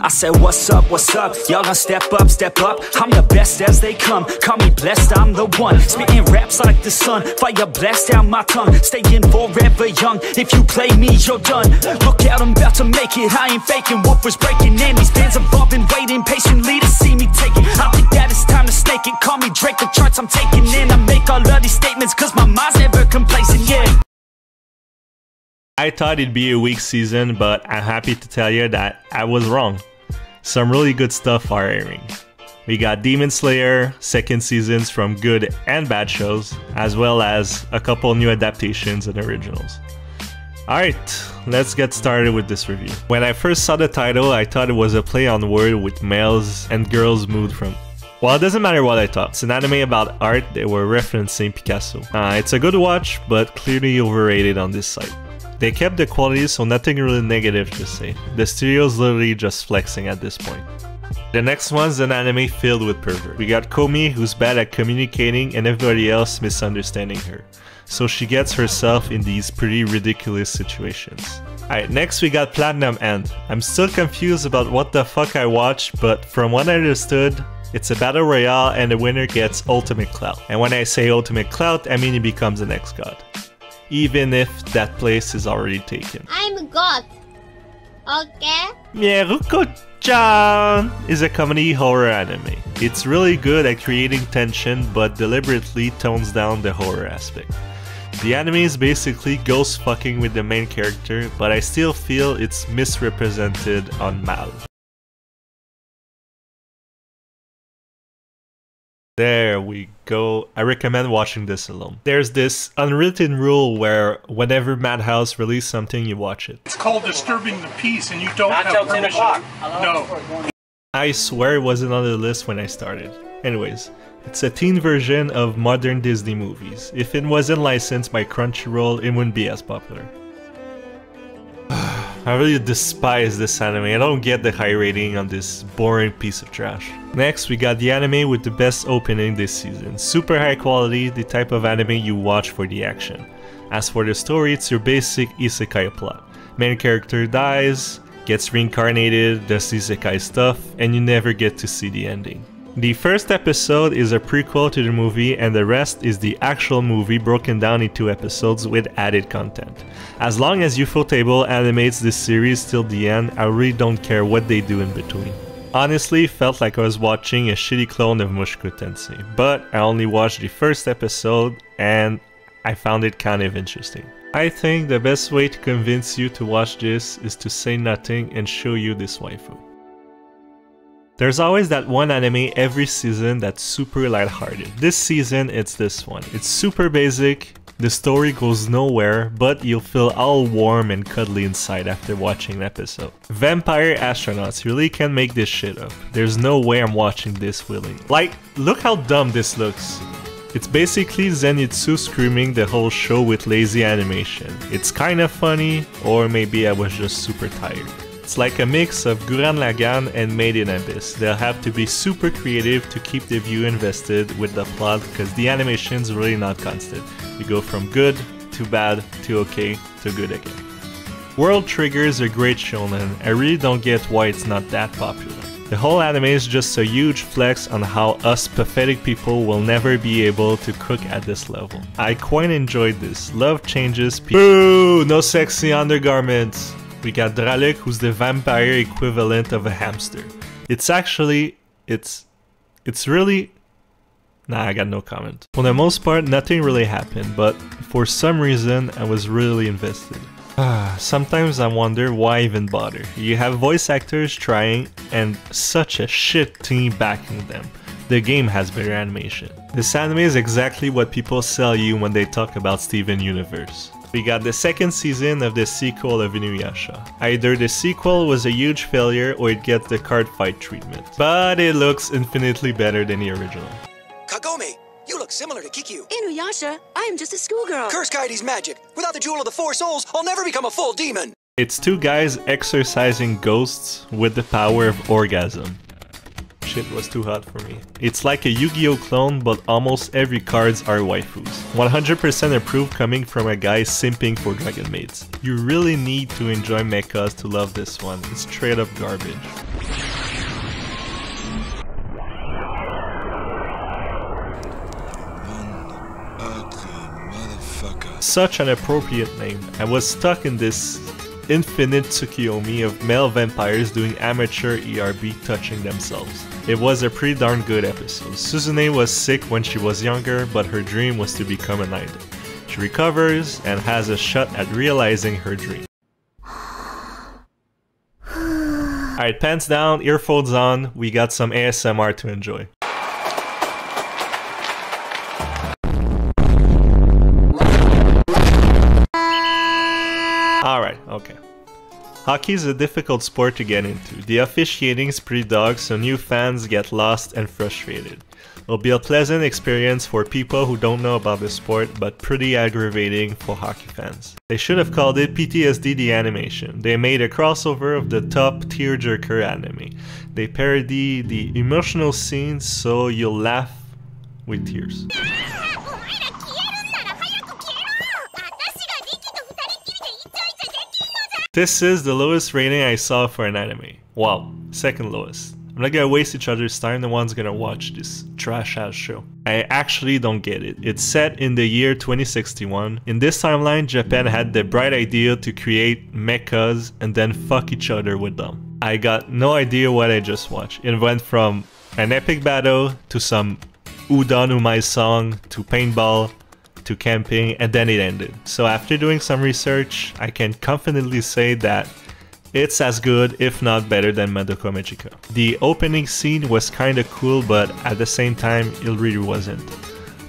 I said, what's up, y'all gonna step up, I'm the best as they come, call me blessed, I'm the one, spitting raps like the sun, fire blast down my tongue, staying forever young, if you play me, you're done, look out, I'm about to make it, I ain't faking, what was breaking, and these fans have all been waiting patiently to see me take it, I think that it's time to snake it, call me Drake, the charts I'm taking in, I make all of these statements, cause my mind's never complacent, yeah. I thought it'd be a weak season, but I'm happy to tell you that I was wrong. Some really good stuff are airing. We got Demon Slayer, second seasons from good and bad shows, as well as a couple new adaptations and originals. Alright, let's get started with this review. When I first saw the title, I thought it was a play on word with males and girls moved from. Well, it doesn't matter what I thought. It's an anime about art, they were referencing Picasso. It's a good watch, but clearly overrated on this site. They kept the quality, so nothing really negative to say. The studio's literally just flexing at this point. The next one's an anime filled with pervert. We got Komi, who's bad at communicating and everybody else misunderstanding her. So she gets herself in these pretty ridiculous situations. Alright, next we got Platinum End. I'm still confused about what the fuck I watched, but from what I understood, it's a battle royale and the winner gets ultimate clout. And when I say ultimate clout, I mean he becomes an ex-god. Even if that place is already taken. I'm a god. Okay? Mieruko-chan is a comedy horror anime. It's really good at creating tension, but deliberately tones down the horror aspect. The anime is basically ghost fucking with the main character, but I still feel it's misrepresented on Mal. There we go. I recommend watching this alone. There's this unwritten rule where whenever Madhouse releases something, you watch it. It's called disturbing the peace and you don't have permission. No. I swear it wasn't on the list when I started. Anyways, it's a teen version of modern Disney movies. If it wasn't licensed by Crunchyroll, it wouldn't be as popular. I really despise this anime. I don't get the high rating on this boring piece of trash. Next, we got the anime with the best opening this season. Super high quality, the type of anime you watch for the action. As for the story, it's your basic isekai plot. Main character dies, gets reincarnated, does isekai stuff, and you never get to see the ending. The first episode is a prequel to the movie and the rest is the actual movie broken down into episodes with added content. As long as Ufotable animates this series till the end, I really don't care what they do in between. Honestly, felt like I was watching a shitty clone of Mushoku Tensei, but I only watched the first episode and I found it kind of interesting. I think the best way to convince you to watch this is to say nothing and show you this waifu. There's always that one anime every season that's super lighthearted. This season, it's this one. It's super basic, the story goes nowhere, but you'll feel all warm and cuddly inside after watching an episode. Vampire Astronauts really can't make this shit up. There's no way I'm watching this willingly. Like, look how dumb this looks. It's basically Zenitsu screaming the whole show with lazy animation. It's kinda funny, or maybe I was just super tired. It's like a mix of Gurren Lagann and Made in Abyss. They'll have to be super creative to keep the viewer invested with the plot because the animation's really not constant. You go from good to bad to okay to good again. World Trigger is a great shonen. I really don't get why it's not that popular. The whole anime is just a huge flex on how us pathetic people will never be able to cook at this level. I quite enjoyed this. Love changes people. Boo! No sexy undergarments! We got Draluk, who's the vampire equivalent of a hamster. It's really... Nah, I got no comment. For the most part, nothing really happened, but for some reason, I was really invested. Sometimes I wonder why even bother. You have voice actors trying, and such a shit team backing them. The game has better animation. This anime is exactly what people sell you when they talk about Steven Universe. We got the second season of the sequel of Inuyasha. Either the sequel was a huge failure or it gets the card fight treatment. But it looks infinitely better than the original. Kagome, you look similar to Kikyu. Inuyasha, I am just a schoolgirl. Curse Kaidi's magic. Without the Jewel of the Four Souls, I'll never become a full demon. It's two guys exorcising ghosts with the power of orgasm. shit was too hot for me. It's like a Yu-Gi-Oh clone, but almost every cards are waifus. 100% approved coming from a guy simping for dragon mates. You really need to enjoy mechas to love this one. It's straight up garbage. Such an appropriate name. I was stuck in this infinite Tsukiyomi of male vampires doing amateur ERB touching themselves. It was a pretty darn good episode. Suzune was sick when she was younger, but her dream was to become an idol. She recovers and has a shot at realizing her dream. Alright, pants down, earphones on, we got some ASMR to enjoy. Alright, okay. Hockey is a difficult sport to get into. The officiating is pretty dog, so new fans get lost and frustrated. It'll be a pleasant experience for people who don't know about the sport, but pretty aggravating for hockey fans. They should have called it PTSD the animation. They made a crossover of the top tearjerker anime. They parody the emotional scenes so you'll laugh with tears. This is the lowest rating I saw for an anime. Wow, second lowest. I'm not gonna waste each other's time, no one's gonna watch this trash ass show. I actually don't get it. It's set in the year 2061. In this timeline, Japan had the bright idea to create mechas and then fuck each other with them. I got no idea what I just watched. It went from an epic battle to some Udon Umai song to paintball to camping, and then it ended. So after doing some research, I can confidently say that it's as good, if not better, than Madoka Magica. The opening scene was kinda cool, but at the same time, it really wasn't.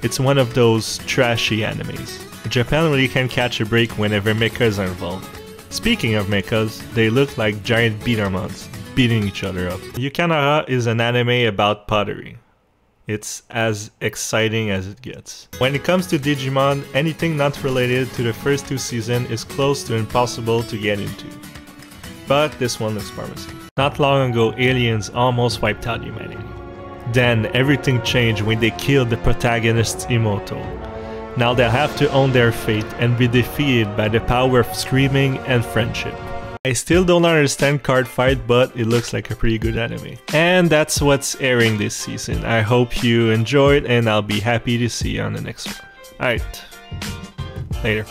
It's one of those trashy animes. Japan really can catch a break whenever mechas are involved. Speaking of mechas, they look like giant beat-em-ups, beating each other up. Yukanara is an anime about pottery. It's as exciting as it gets. When it comes to Digimon, anything not related to the first two seasons is close to impossible to get into. But this one looks promising. Not long ago, aliens almost wiped out humanity. Then everything changed when they killed the protagonist's Imoto. Now they'll have to own their fate and be defeated by the power of screaming and friendship. I still don't understand Card Fight, but it looks like a pretty good anime. And that's what's airing this season. I hope you enjoyed, and I'll be happy to see you on the next one. Alright, later.